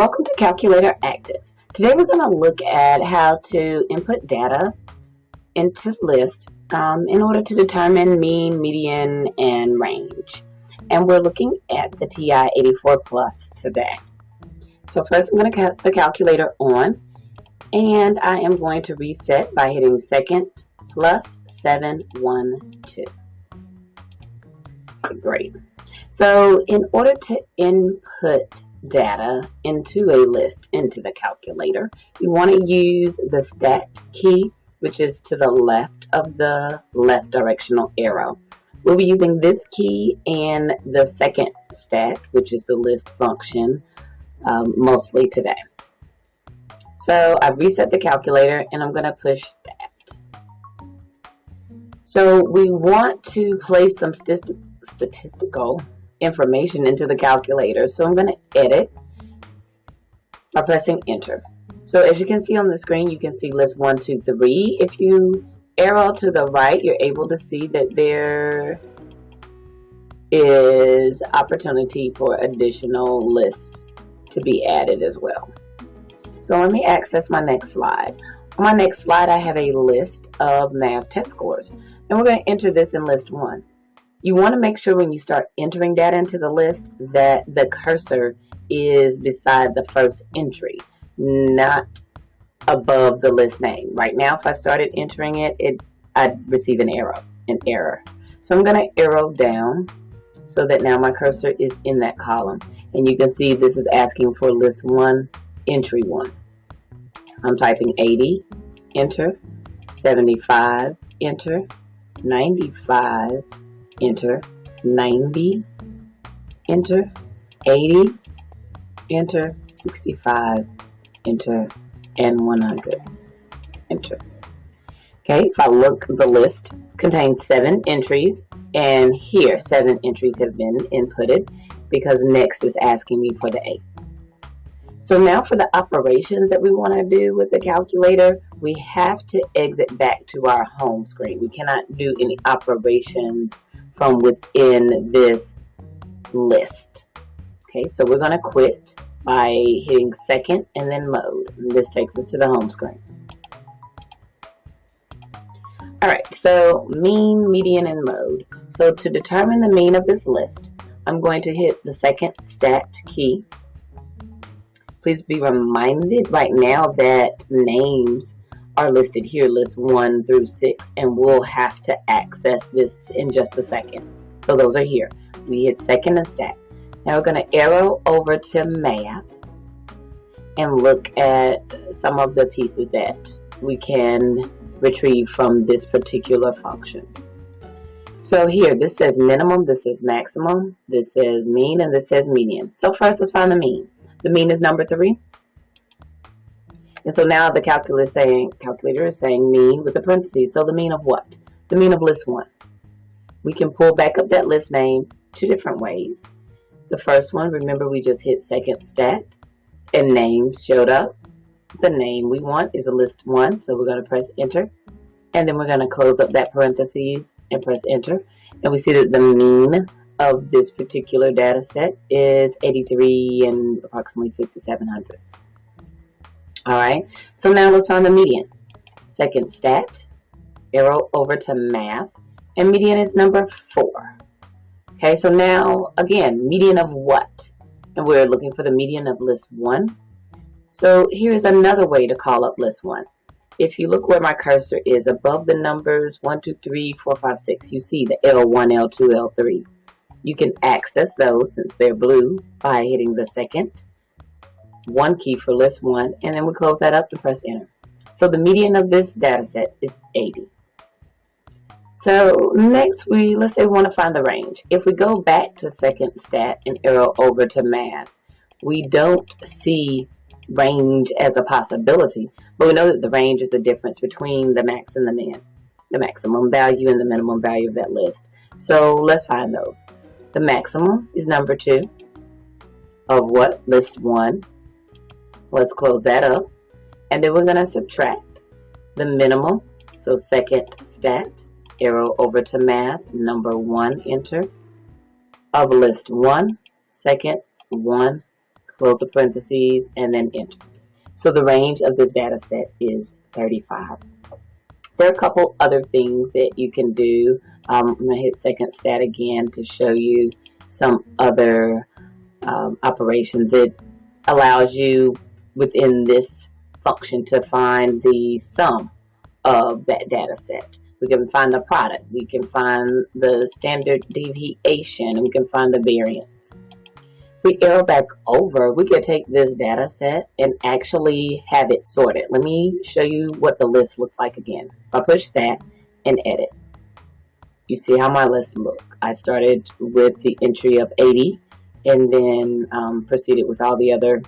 Welcome to Calculator Active. Today we're going to look at how to input data into lists in order to determine mean, median, and range. And we're looking at the TI-84 Plus today. So first I'm going to cut the calculator on, and I am going to reset by hitting second plus 712. Great. So in order to input data into a list into the calculator, you want to use the stat key, which is to the left of the left directional arrow. We'll be using this key and the second stat, which is the list function, mostly today. So I've reset the calculator and I'm going to push stat. So we want to place some statistical information into the calculator. So I'm going to edit by pressing enter. So as you can see on the screen, you can see list 1, 2, 3. If you arrow to the right, you're able to see that there is opportunity for additional lists to be added as well. So let me access my next slide. On my next slide, I have a list of math test scores, and we're going to enter this in list 1. You want to make sure when you start entering data into the list that the cursor is beside the first entry, not above the list name. Right now, if I started entering it, I'd receive an error. So I'm going to arrow down so that now my cursor is in that column. And you can see this is asking for list 1, entry 1. I'm typing 80, enter, 75, enter, 95, enter, 90, enter, 80, enter, 65, enter, and 100, enter. Okay, if I look, the list contains 7 entries, and here 7 entries have been inputted because next is asking me for the 8. So now for the operations that we want to do with the calculator, we have to exit back to our home screen. We cannot do any operations from within this list. Okay, so we're going to quit by hitting second and then mode. And this takes us to the home screen. Alright, so mean, median, and mode. So to determine the mean of this list, I'm going to hit the second stat key. Please be reminded right now that names are listed here, list 1 through 6, and we'll have to access this in just a second. So those are here. We hit second and stat. Now we're going to arrow over to math and look at some of the pieces that we can retrieve from this particular function. So here, this says minimum, this is maximum, this says mean, and this says median. So first, let's find the mean. The mean is number 3. And so now the calculator is saying mean with the parentheses. So the mean of what? The mean of list 1. We can pull back up that list name 2 different ways. The first one, remember we just hit second stat and name showed up. The name we want is a list 1, so we're going to press enter. And then we're going to close up that parentheses and press enter. And we see that the mean of this particular data set is 83 and approximately 57 hundredths. Alright, so now let's find the median. Second stat, arrow over to math, and median is number 4. Okay, so now, again, median of what? And we're looking for the median of list 1. So here's another way to call up list 1. If you look where my cursor is above the numbers 1, 2, 3, 4, 5, 6, you see the L1, L2, L3. You can access those since they're blue by hitting the second 1 key for list 1, and then we close that up and press enter. So the median of this data set is 80. So next let's say we want to find the range. If we go back to second stat and arrow over to math, we don't see range as a possibility, but we know that the range is the difference between the max and the min, the maximum value and the minimum value of that list. So let's find those. The maximum is number 2 of what? List 1. Let's close that up. And then we're going to subtract the minimum. So second stat, arrow over to math, number 1, enter, of list 1, second 1, close the parentheses, and then enter. So the range of this data set is 35. There are a couple other things that you can do. I'm going to hit second stat again to show you some other operations. It allows you within this function to find the sum of that data set. We can find the product, we can find the standard deviation, and we can find the variance. If we arrow back over, we can take this data set and actually have it sorted. Let me show you what the list looks like again. If I push that and edit, you see how my list looks. I started with the entry of 80 and then proceeded with all the other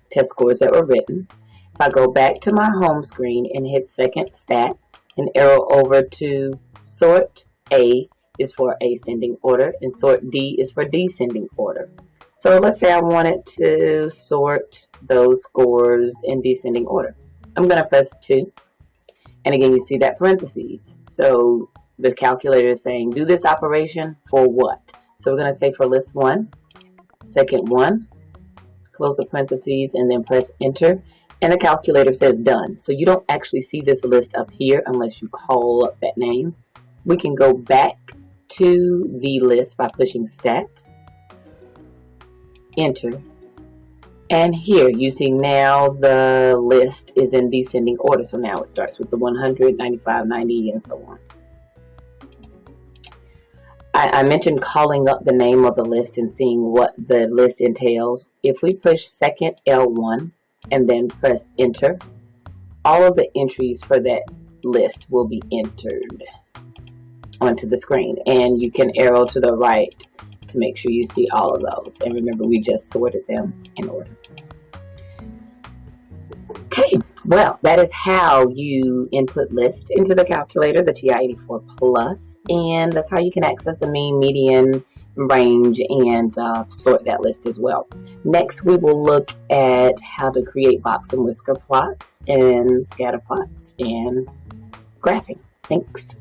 test scores that were written. If I go back to my home screen and hit second stat and arrow over to sort A is for ascending order and sort D is for descending order. So let's say I wanted to sort those scores in descending order. I'm going to press 2. And again, you see that parentheses. So the calculator is saying, do this operation for what? So we're going to say for list 1, second 1, close the parentheses, and then press enter. And the calculator says done. So you don't actually see this list up here unless you call up that name. We can go back to the list by pushing stat, enter, and here you see now the list is in descending order. So now it starts with the 100, 95, 90, and so on. I mentioned calling up the name of the list and seeing what the list entails. If we push second L1 and then press enter, all of the entries for that list will be entered onto the screen, and you can arrow to the right to make sure you see all of those. And remember, we just sorted them in order. Okay, well, that is how you input list into the calculator, the TI-84 Plus, and that's how you can access the mean, median, range, and sort that list as well. Next, we will look at how to create box and whisker plots and scatter plots and graphing. Thanks.